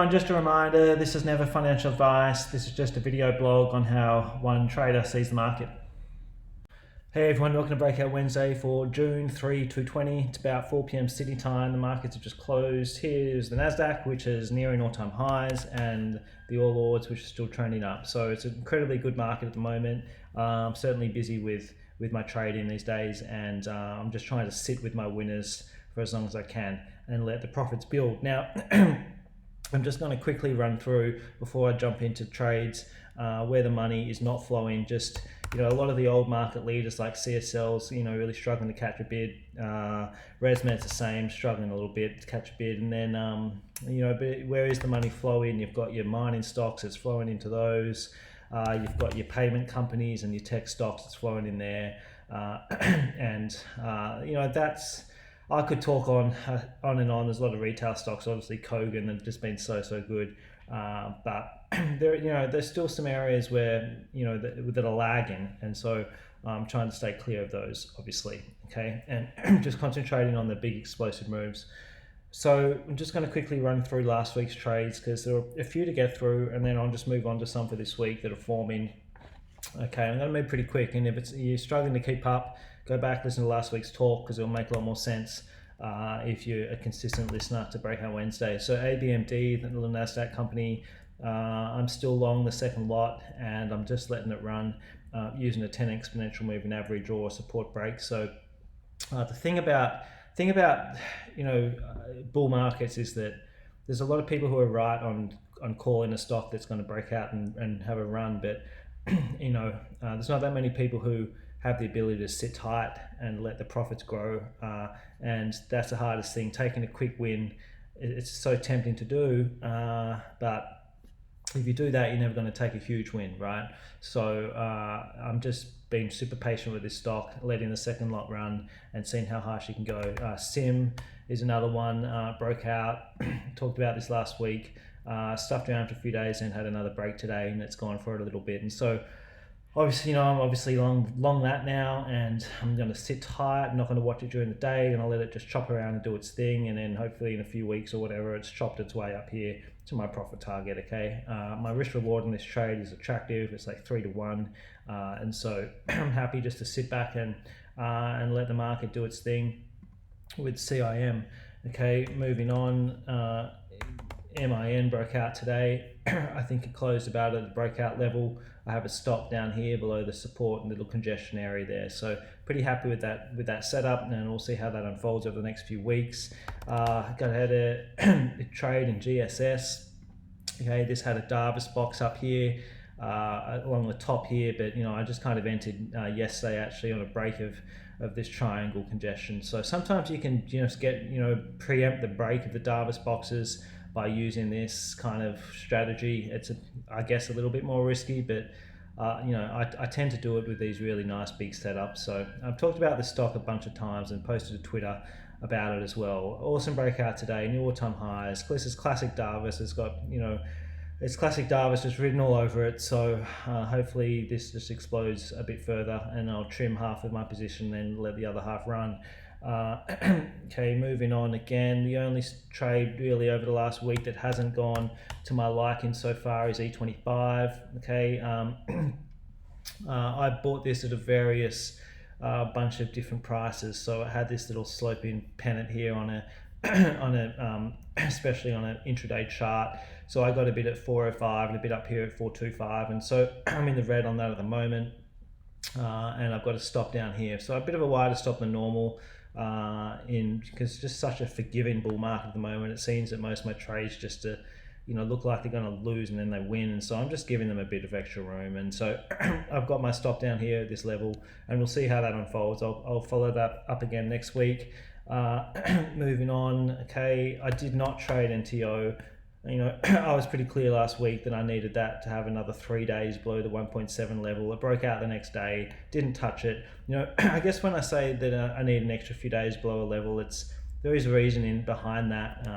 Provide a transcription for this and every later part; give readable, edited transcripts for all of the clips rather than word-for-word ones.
everyone, just a reminder, this is never financial advice. This is just a video blog on how one trader sees the market. Hey everyone, welcome to Breakout Wednesday for June 3, 2020. It's about 4 p.m. Sydney time. The markets have just closed. Here's the Nasdaq, which is nearing all-time highs, and the All Ords, which is still trending up. So it's an incredibly good market at the moment. I'm certainly busy with my trading these days, and I'm just trying to sit with my winners for as long as I can and let the profits build. Now, I'm just going to quickly run through before I jump into trades where the money is not flowing. Just, a lot of the old market leaders like CSL's, really struggling to catch a bid. ResMed's the same, struggling a little bit to catch a bid. And then, but where is the money flowing? You've got your mining stocks, it's flowing into those. You've got your payment companies and your tech stocks, it's flowing in there. That's... I could talk on and on. There's a lot of retail stocks. Obviously, Kogan have just been so good, but there's still some areas where that are lagging, and so I'm trying to stay clear of those, obviously. Okay, and just concentrating on the big explosive moves. So I'm just going to quickly run through last week's trades because there are a few to get through, and then I'll just move on to some for this week that are forming. Okay, I'm going to move pretty quick, and if you're struggling to keep up, go back, listen to last week's talk because it'll make a lot more sense if you're a consistent listener to Breakout Wednesday. So ABMD, the little Nasdaq company, I'm still long the second lot, and I'm just letting it run using a 10 exponential moving average or support break. So the thing about bull markets is that there's a lot of people who are right on calling a stock that's going to break out and have a run, but there's not that many people who have the ability to sit tight and let the profits grow, and that's the hardest thing. Taking a quick win, it's so tempting to do, but if you do that, you're never going to take a huge win, right? So I'm just being super patient with this stock, letting the second lot run and seeing how high she can go. Sim is another one, broke out, talked about this last week, stuffed around for a few days and had another break today, and it's gone for it a little bit. And so obviously, I'm obviously long that now, and I'm going to sit tight. I'm not going to watch it during the day, and I'll let it just chop around and do its thing, and then hopefully in a few weeks or whatever, it's chopped its way up here to my profit target. Okay, my risk reward in this trade is attractive. It's like 3-1, and so I'm happy just to sit back and let the market do its thing with CIM. Okay, moving on. MIN broke out today. I think it closed about at the breakout level. I have a stop down here below the support and little congestion area there. So pretty happy with that setup, and we'll see how that unfolds over the next few weeks. Got had a trade in GSS. Okay, this had a Darvis box up here along the top here, but I just kind of entered yesterday actually on a break of this triangle congestion. So sometimes you can just get preempt the break of the Darvis boxes by using this kind of strategy. It's I guess a little bit more risky, but I tend to do it with these really nice big setups. So I've talked about this stock a bunch of times and posted to Twitter about it as well. Awesome breakout today, new all-time highs. This is classic Darvis. It's got it's classic Darvis just written all over it. So hopefully this just explodes a bit further, and I'll trim half of my position, then let the other half run. Okay, moving on again. The only trade really over the last week that hasn't gone to my liking so far is E25. Okay, I bought this at a various bunch of different prices. So I had this little sloping pennant here on a especially on an intraday chart. So I got a bit at 405 and a bit up here at 425, and so I'm in the red on that at the moment. And I've got a stop down here, so a bit of a wider stop than normal. Because it's just such a forgiving bull market at the moment. It seems that most of my trades just to look like they're going to lose and then they win, and so I'm just giving them a bit of extra room. And so I've got my stop down here at this level, and we'll see how that unfolds. I'll follow that up again next week. Moving on. Okay, I did not trade NTO. I was pretty clear last week that I needed that to have another 3 days below the 1.7 level. It broke out the next day, didn't touch it. I guess when I say that I need an extra few days below a level, there is a reasoning behind that.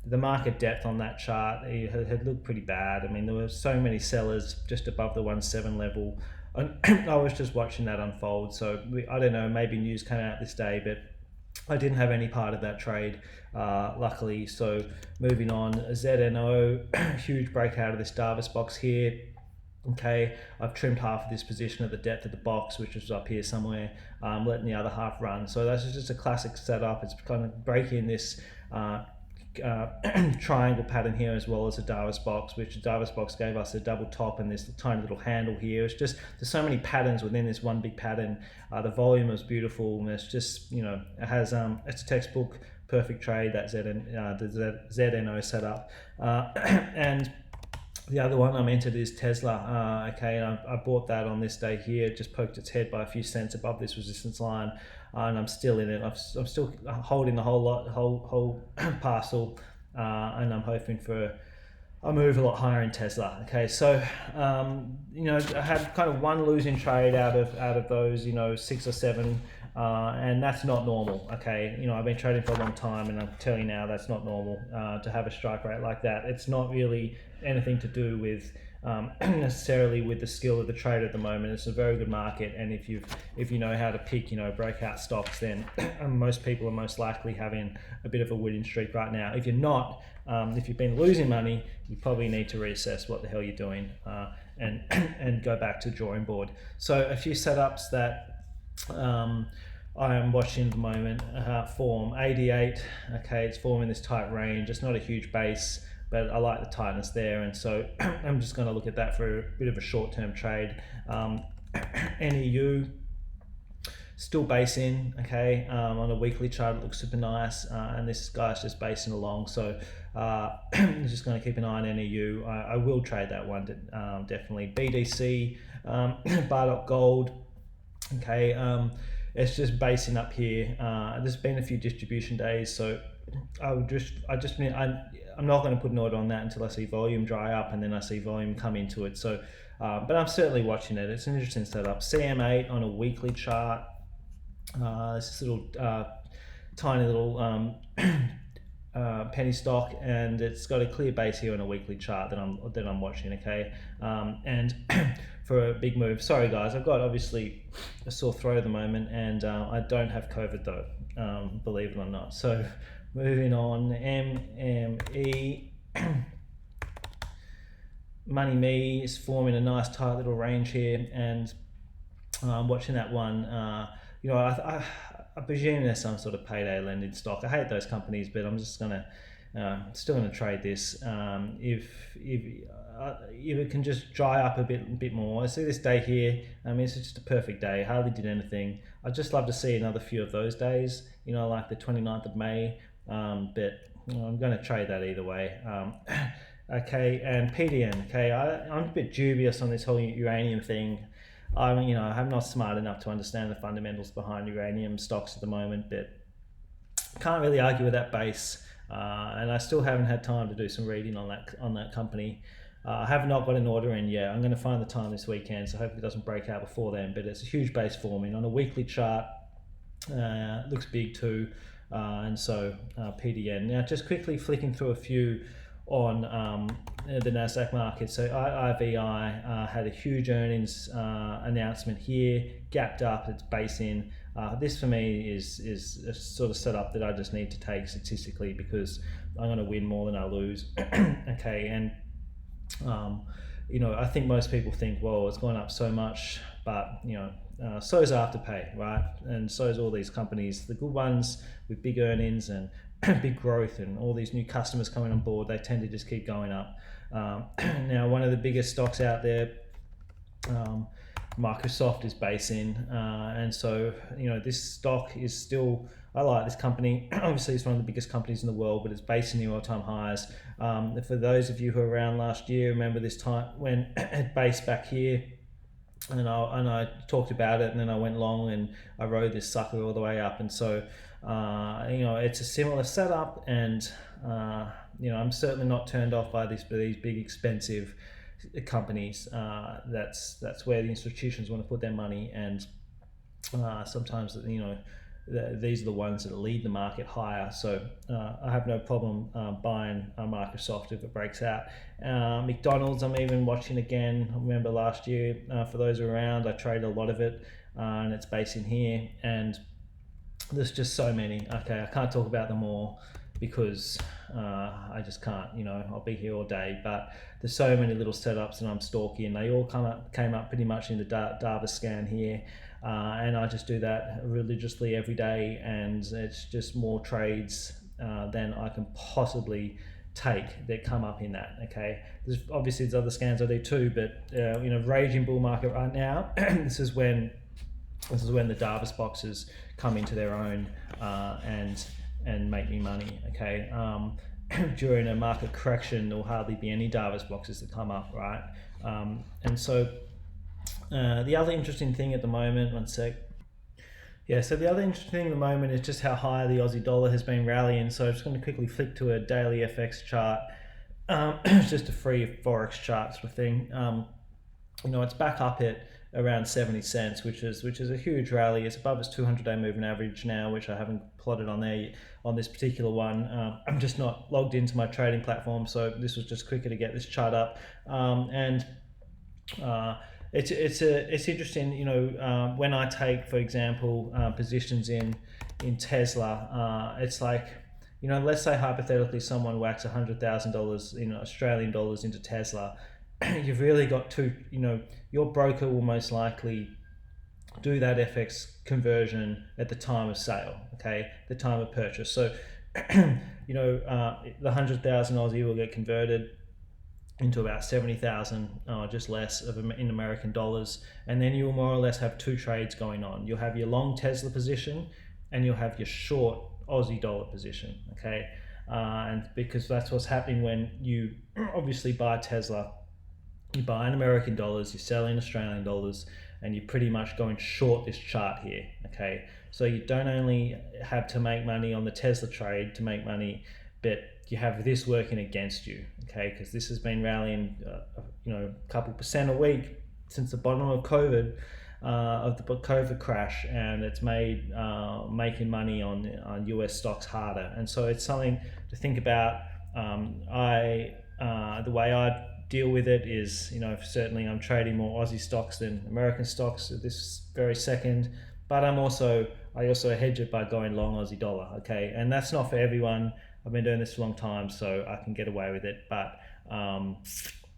The market depth on that chart had looked pretty bad. I mean, there were so many sellers just above the 1.7 level. And I was just watching that unfold. So I don't know, maybe news came out this day, but I didn't have any part of that trade, luckily. So moving on, ZNO, huge breakout of this Davis box here. Okay, I've trimmed half of this position at the depth of the box, which is up here somewhere, letting the other half run. So that's just a classic setup. It's kind of breaking this triangle pattern here, as well as a Davis box, which the Davis box gave us a double top and this tiny little handle here. It's just, there's so many patterns within this one big pattern. The volume is beautiful, and it's just, it has it's a textbook perfect trade, that the ZNO setup. And the other one I'm entered is Tesla. Okay, and I bought that on this day here. It just poked its head by a few cents above this resistance line, and I'm still in it. I'm still holding the whole parcel, and I'm hoping for a move a lot higher in Tesla. Okay, so I had kind of one losing trade out of those 6 or 7. And that's not normal. Okay, I've been trading for a long time, and I'm telling you now, that's not normal to have a strike rate like that. It's not really anything to do with necessarily with the skill of the trader at the moment. It's a very good market, and if you know how to pick breakout stocks, then most people are most likely having a bit of a winning streak right now. If you're not, if you've been losing money, you probably need to reassess what the hell you're doing, and go back to the drawing board. So a few setups that I am watching at the moment form 88. Okay, it's forming this tight range. It's not a huge base, but I like the tightness there, and so I'm just going to look at that for a bit of a short-term trade. NEU still basing, okay, on a weekly chart. It looks super nice, and this guy's just basing along, so I'm just going to keep an eye on NEU. I will trade that one, definitely. BDC, Bardock Gold. Okay, it's just basing up here. There's been a few distribution days, so I'm not going to put an order on that until I see volume dry up, and then I see volume come into it. So, but I'm certainly watching it. It's an interesting setup. CM8 on a weekly chart. This little tiny little penny stock, and it's got a clear base here on a weekly chart that I'm watching. Okay, and for a big move. Sorry guys, I've got obviously a sore throat at the moment, and I don't have COVID though, believe it or not. So moving on, MME. Money Me is forming a nice tight little range here, and watching that one. I presume there's some sort of payday lending stock. I hate those companies, but I'm just gonna still gonna trade this. If it can just dry up a bit more. I see this day here. I mean, it's just a perfect day. Hardly did anything. I'd just love to see another few of those days. Like the 29th of May. But I'm going to trade that either way. Okay, and PDN. Okay, I'm a bit dubious on this whole uranium thing. I'm not smart enough to understand the fundamentals behind uranium stocks at the moment, but can't really argue with that base. And I still haven't had time to do some reading on that company. I have not got an order in yet. I'm going to find the time this weekend, so hopefully it doesn't break out before then. But it's a huge base forming on a weekly chart. Looks big too, and so PDN. Now, just quickly flicking through a few on the Nasdaq market. So IVI had a huge earnings announcement here, gapped up, it's base in. This for me is a sort of setup that I just need to take statistically, because I'm going to win more than I lose. Okay, and I think most people think, well, it's gone up so much, but so's Afterpay, right? And so's all these companies, the good ones with big earnings and big growth and all these new customers coming on board. They tend to just keep going up. Now, one of the biggest stocks out there, Microsoft, is based in, and so this stock is still. I like this company. Obviously, it's one of the biggest companies in the world, but it's based in the all-time highs. For those of you who were around last year, remember this time when it based back here, and I talked about it, and then I went long and I rode this sucker all the way up. And so, it's a similar setup, and I'm certainly not turned off by these big expensive companies. That's where the institutions want to put their money, and sometimes these are the ones that lead the market higher. So I have no problem buying Microsoft if it breaks out. McDonald's, I'm even watching again. I remember last year, for those around, I traded a lot of it, and it's based in here. And there's just so many. Okay, I can't talk about them all because I just can't. I'll be here all day. But there's so many little setups that I'm stalking. They all came up pretty much in the Darvas scan here, and I just do that religiously every day. And it's just more trades than I can possibly take that come up in that. Okay, there's other scans I do too, but raging bull market right now. This is when the Darvas boxes come into their own and make me money. Okay, during a market correction, there'll hardly be any Darvas boxes that come up, right? And so the other interesting thing at the moment, one sec. Yeah, so the other interesting thing at the moment is just how high the Aussie dollar has been rallying. So I'm just going to quickly flick to a daily FX chart. It's just a free Forex chart sort of thing. It's back up at around 70 cents, which is a huge rally. It's above its 200-day moving average now, which I haven't plotted on there on this particular one. I'm just not logged into my trading platform, so this was just quicker to get this chart up. It's interesting, when I take, for example, positions in Tesla, it's like, let's say hypothetically someone whacks $100,000 in Australian dollars into Tesla. You've really got to, your broker will most likely do that FX conversion at the time of sale, okay, the time of purchase. So, the 100,000 Aussie will get converted into about 70,000, just less in American dollars, and then you'll more or less have two trades going on. You'll have your long Tesla position, and you'll have your short Aussie dollar position, okay, and because that's what's happening when you obviously buy Tesla. You buy in American dollars, you sell in Australian dollars, and you're pretty much going short this chart here, okay? So you don't only have to make money on the Tesla trade to make money, but you have this working against you, okay? Because this has been rallying, a couple percent a week since the bottom of COVID, of the COVID crash, and it's made making money on US stocks harder. And so it's something to think about. The way I deal with it is, certainly I'm trading more Aussie stocks than American stocks at this very second, but I also hedge it by going long Aussie dollar, okay? And that's not for everyone. I've been doing this for a long time, so I can get away with it, but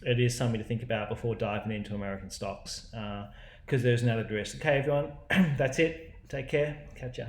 it is something to think about before diving into American stocks, because there's an added risk. Okay, everyone, that's it. Take care. Catch ya.